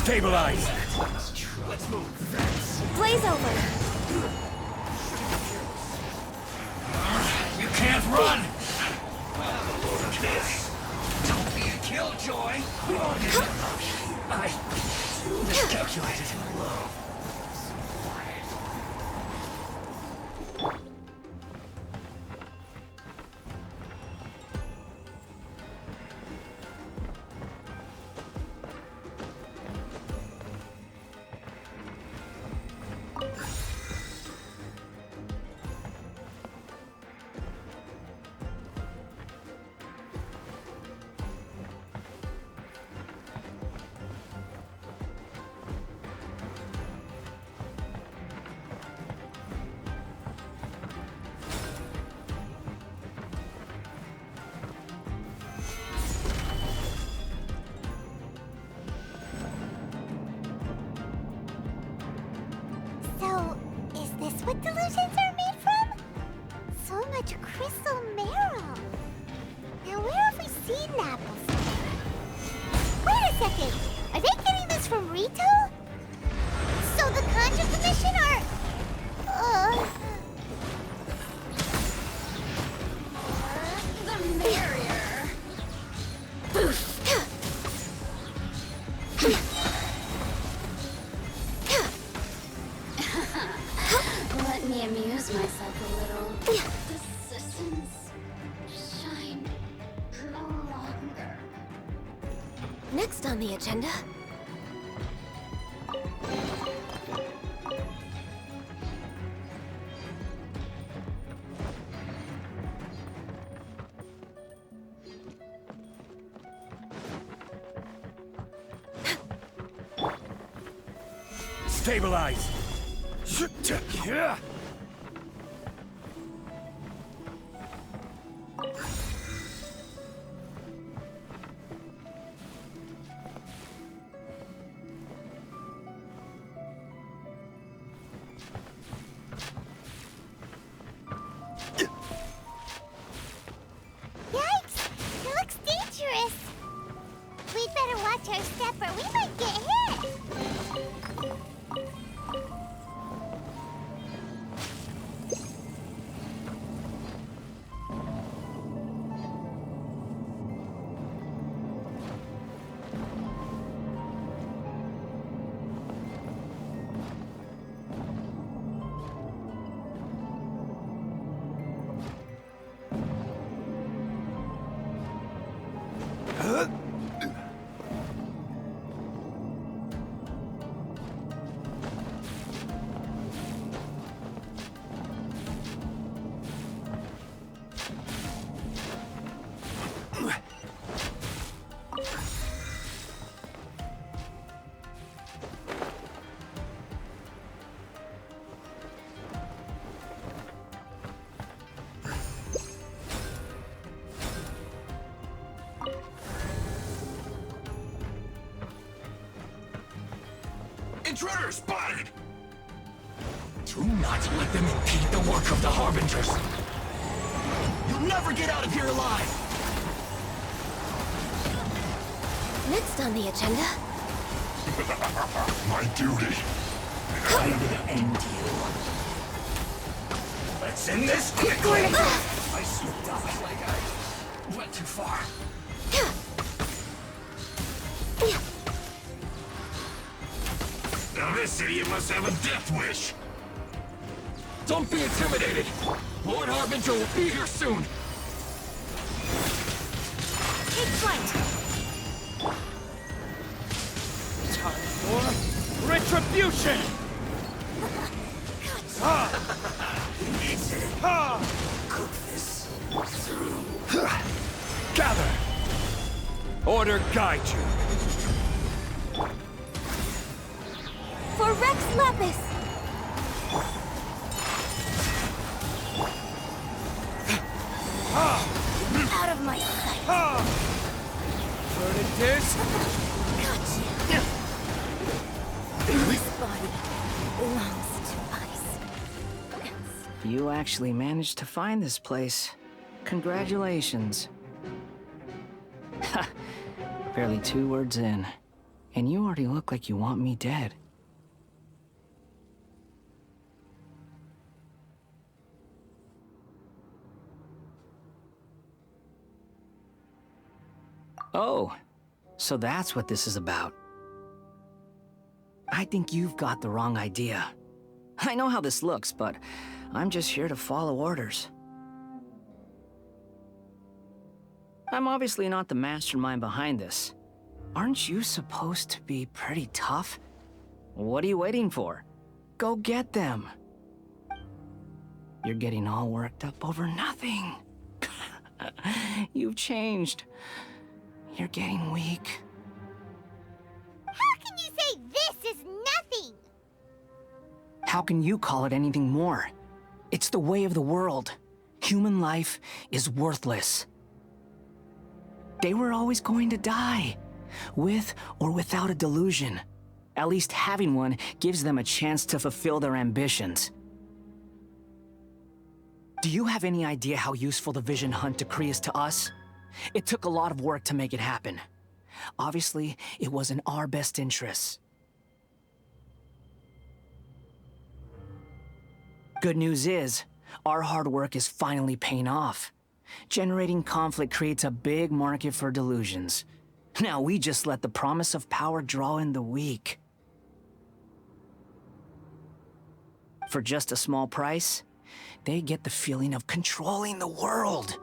Stabilize! Let's move. Blaze over! You can't run! Don't be a killjoy. I miscalculated. So, is this what delusions are made from? So much crystal marrow. Now where have we seen that before? Wait a second! Are they getting this from Rito? So the Conjure Commission are... The merrier. Let me amuse myself a little. The systems shine no longer. Next on the agenda... Stabilize! Yikes! It looks dangerous! We'd better watch our step or we might get hit! Intruder spotted! Do not let them impede the work of the Harbingers. You'll never get out of here alive! Next on the agenda... My duty. I will end you. Let's end this quickly! I slipped up like I went too far. Now this idiot must have a death wish. Don't be intimidated! Lord Harbinger will be here soon! Take flight! Time for retribution! Cook this through. Gather! Order guide you. For Rex Lapis! Out of my sight! Where it is? Gotcha! This body belongs to ice. You actually managed to find this place. Congratulations. Ha! Barely 2 words in. And you already look like you want me dead. Oh, so that's what this is about. I think you've got the wrong idea. I know how this looks, but I'm just here to follow orders. I'm obviously not the mastermind behind this. Aren't you supposed to be pretty tough? What are you waiting for? Go get them. You're getting all worked up over nothing. You've changed. You're getting weak. How can you say this is nothing? How can you call it anything more? It's the way of the world. Human life is worthless. They were always going to die, with or without a delusion. At least having one gives them a chance to fulfill their ambitions. Do you have any idea how useful the Vision Hunt decree is to us? It took a lot of work to make it happen. Obviously, it was in our best interests. Good news is, our hard work is finally paying off. Generating conflict creates a big market for delusions. Now we just let the promise of power draw in the weak. For just a small price, they get the feeling of controlling the world,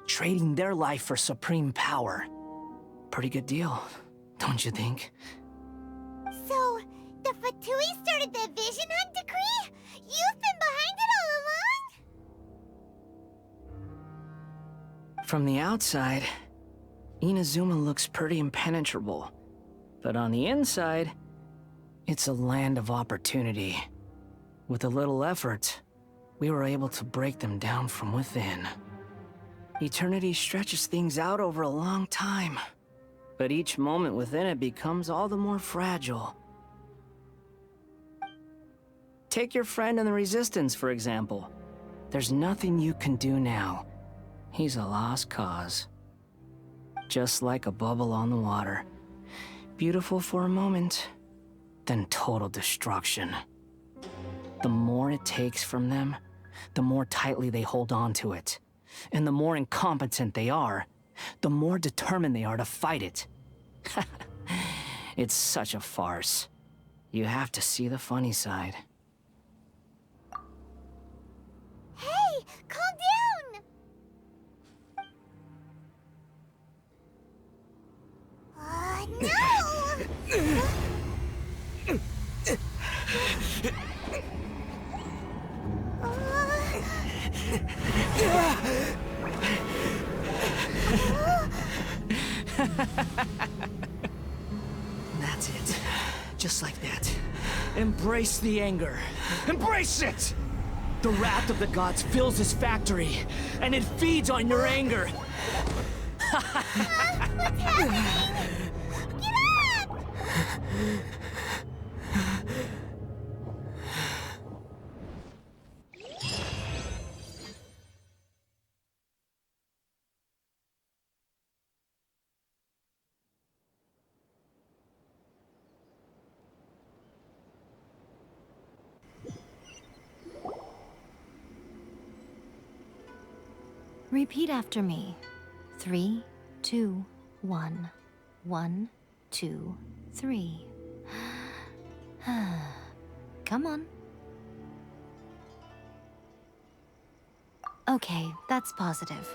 trading their life for supreme power. Pretty good deal, don't you think? So, the Fatui started the Vision Hunt decree? You've been behind it all along? From the outside, Inazuma looks pretty impenetrable. But on the inside, it's a land of opportunity. With a little effort, we were able to break them down from within. Eternity stretches things out over a long time, but each moment within it becomes all the more fragile. Take your friend in the Resistance, for example. There's nothing you can do now. He's a lost cause. Just like a bubble on the water. Beautiful for a moment, then total destruction. The more it takes from them, the more tightly they hold on to it. And the more incompetent they are, the more determined they are to fight it. It's such a farce. You have to see the funny side. Hey, calm down! No! That's it. Just like that. Embrace the anger. Embrace it! The wrath of the gods fills this factory, and it feeds on your anger. What's happening? Get up! Repeat after me. 3, 2, 1. 1, 2, 3. Come on. Okay, that's positive.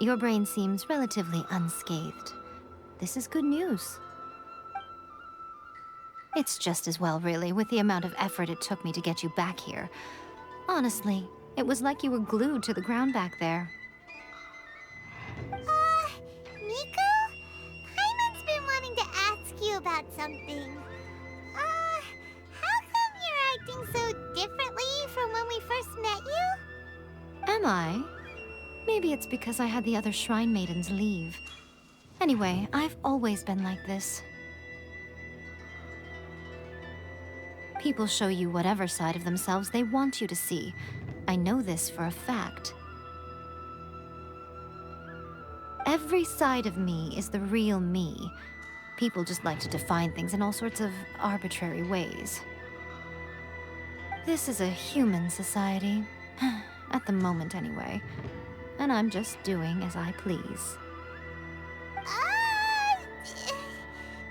Your brain seems relatively unscathed. This is good news. It's just as well, really, with the amount of effort it took me to get you back here. Honestly, it was like you were glued to the ground back there. Nico? Paimon's been wanting to ask you about something. How come you're acting so differently from when we first met you? Am I? Maybe it's because I had the other Shrine Maidens leave. Anyway, I've always been like this. People show you whatever side of themselves they want you to see. I know this for a fact. Every side of me is the real me. People just like to define things in all sorts of arbitrary ways. This is a human society. At the moment, anyway. And I'm just doing as I please.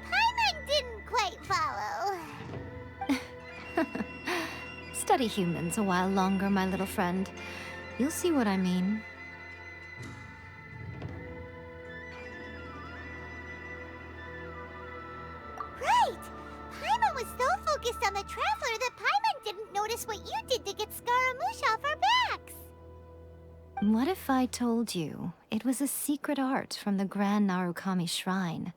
Paimon didn't quite follow. Study humans a while longer, my little friend. You'll see what I mean. Right! Paimon was so focused on the Traveler that Paimon didn't notice what you did to get Scaramouche off our backs. What if I told you it was a secret art from the Grand Narukami Shrine,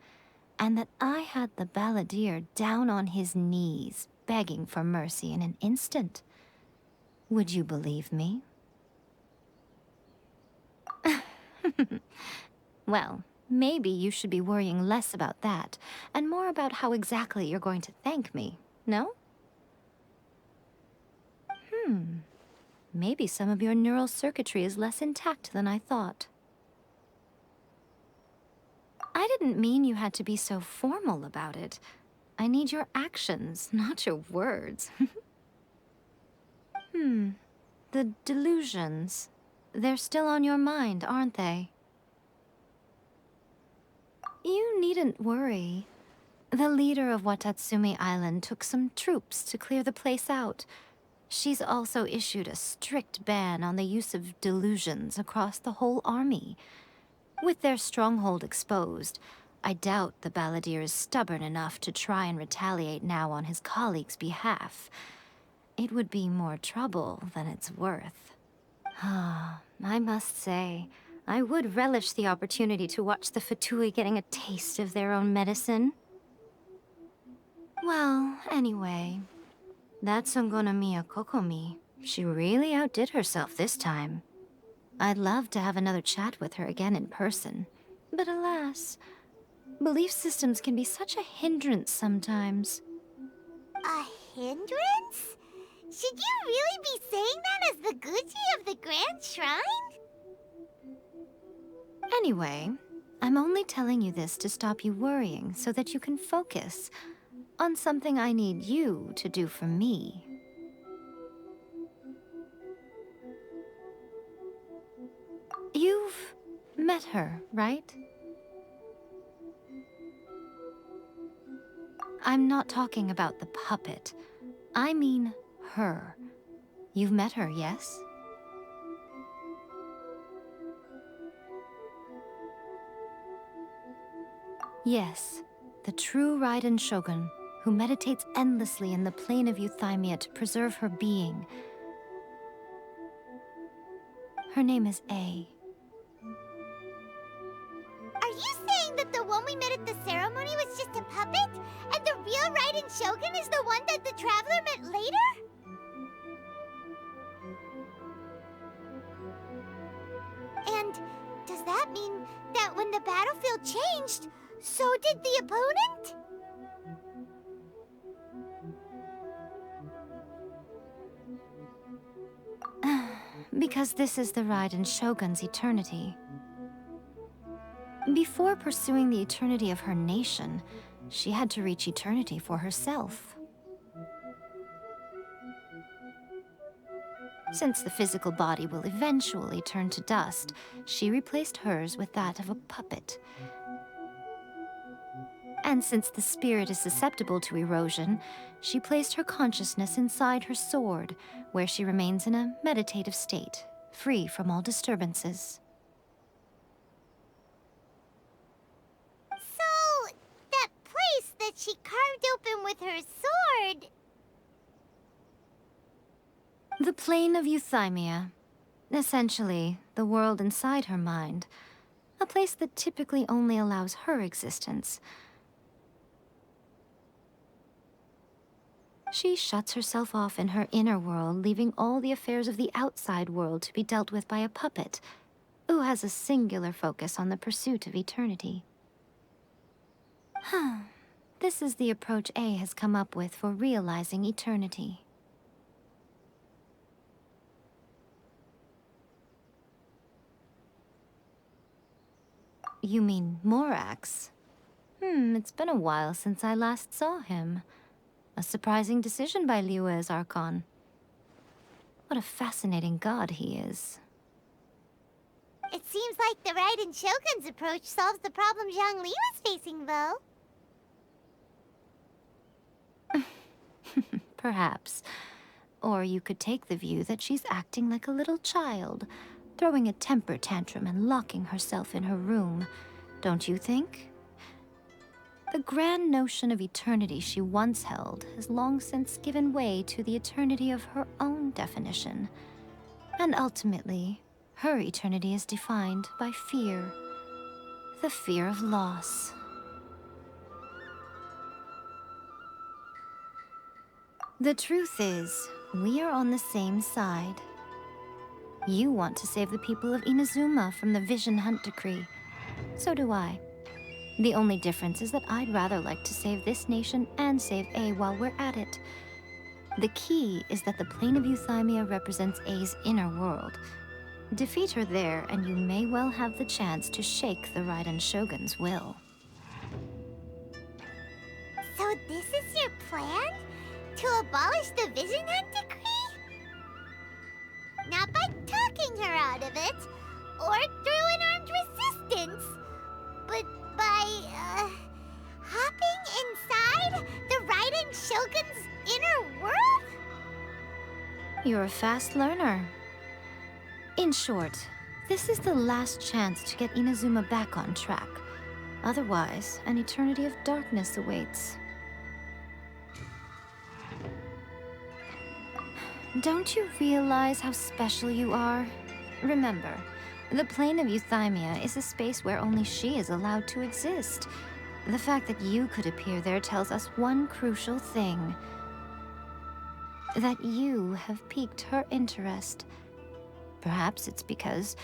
and that I had the balladeer down on his knees, begging for mercy in an instant? Would you believe me? Well, maybe you should be worrying less about that, and more about how exactly you're going to thank me, no? Maybe some of your neural circuitry is less intact than I thought. I didn't mean you had to be so formal about it. I need your actions, not your words. The delusions. They're still on your mind, aren't they? You needn't worry. The leader of Watatsumi Island took some troops to clear the place out. She's also issued a strict ban on the use of delusions across the whole army. With their stronghold exposed, I doubt the balladeer is stubborn enough to try and retaliate now on his colleague's behalf. It would be more trouble than it's worth. I must say, I would relish the opportunity to watch the Fatui getting a taste of their own medicine. Well, anyway, that Songonomiya Kokomi, she really outdid herself this time. I'd love to have another chat with her again in person, but alas, belief systems can be such a hindrance sometimes. A hindrance? Should you really be saying that as the Gucci of the Grand Shrine? Anyway, I'm only telling you this to stop you worrying so that you can focus on something I need you to do for me. You've met her, right? I'm not talking about the puppet. I mean her. You've met her, yes? Yes, the true Raiden Shogun, who meditates endlessly in the plane of Euthymia to preserve her being. Her name is A. Are you saying that the one we met at the ceremony was just a puppet? And the real Raiden Shogun is the one that the Traveler met later? And does that mean that when the battlefield changed, so did the opponent? Because this is the Raiden Shogun's eternity. Before pursuing the eternity of her nation, she had to reach eternity for herself. Since the physical body will eventually turn to dust, she replaced hers with that of a puppet. And since the spirit is susceptible to erosion, she placed her consciousness inside her sword, where she remains in a meditative state, free from all disturbances. So, that place that she carved open with her sword... The plane of Euthymia. Essentially, the world inside her mind. A place that typically only allows her existence. She shuts herself off in her inner world, leaving all the affairs of the outside world to be dealt with by a puppet, who has a singular focus on the pursuit of eternity. This is the approach A has come up with for realizing eternity. You mean Morax? It's been a while since I last saw him. A surprising decision by Liyue's Archon. What a fascinating god he is. It seems like the Raiden Shogun's approach solves the problem Zhang Li was facing, though. Perhaps. Or you could take the view that she's acting like a little child, throwing a temper tantrum and locking herself in her room. Don't you think? The grand notion of eternity she once held has long since given way to the eternity of her own definition. And ultimately, her eternity is defined by fear. The fear of loss. The truth is, we are on the same side. You want to save the people of Inazuma from the Vision Hunt Decree. So do I. The only difference is that I'd rather like to save this nation and save A while we're at it. The key is that the plane of Euthymia represents A's inner world. Defeat her there, and you may well have the chance to shake the Raiden Shogun's will. So this is your plan? To abolish the Vision Hunt Decree? Not by talking her out of it, or through an armed resistance, but by, hopping inside the Raiden Shogun's inner world? You're a fast learner. In short, this is the last chance to get Inazuma back on track. Otherwise, an eternity of darkness awaits. Don't you realize how special you are? Remember, the plane of Euthymia is a space where only she is allowed to exist. The fact that you could appear there tells us one crucial thing. That you have piqued her interest. Perhaps it's because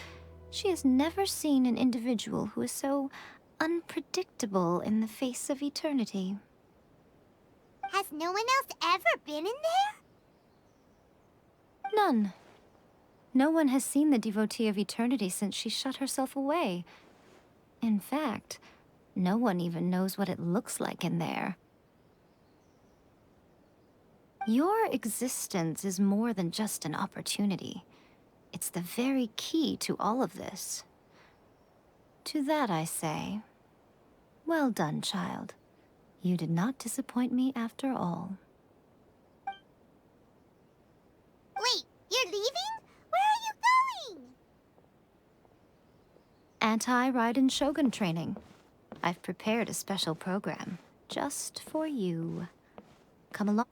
she has never seen an individual who is so unpredictable in the face of eternity. Has no one else ever been in there? None. No one has seen the devotee of eternity since she shut herself away. In fact, no one even knows what it looks like in there. Your existence is more than just an opportunity. It's the very key to all of this. To that I say, well done, child. You did not disappoint me after all. Wait, you're leaving? Where are you going? Anti-Raiden Shogun training. I've prepared a special program just for you. Come along.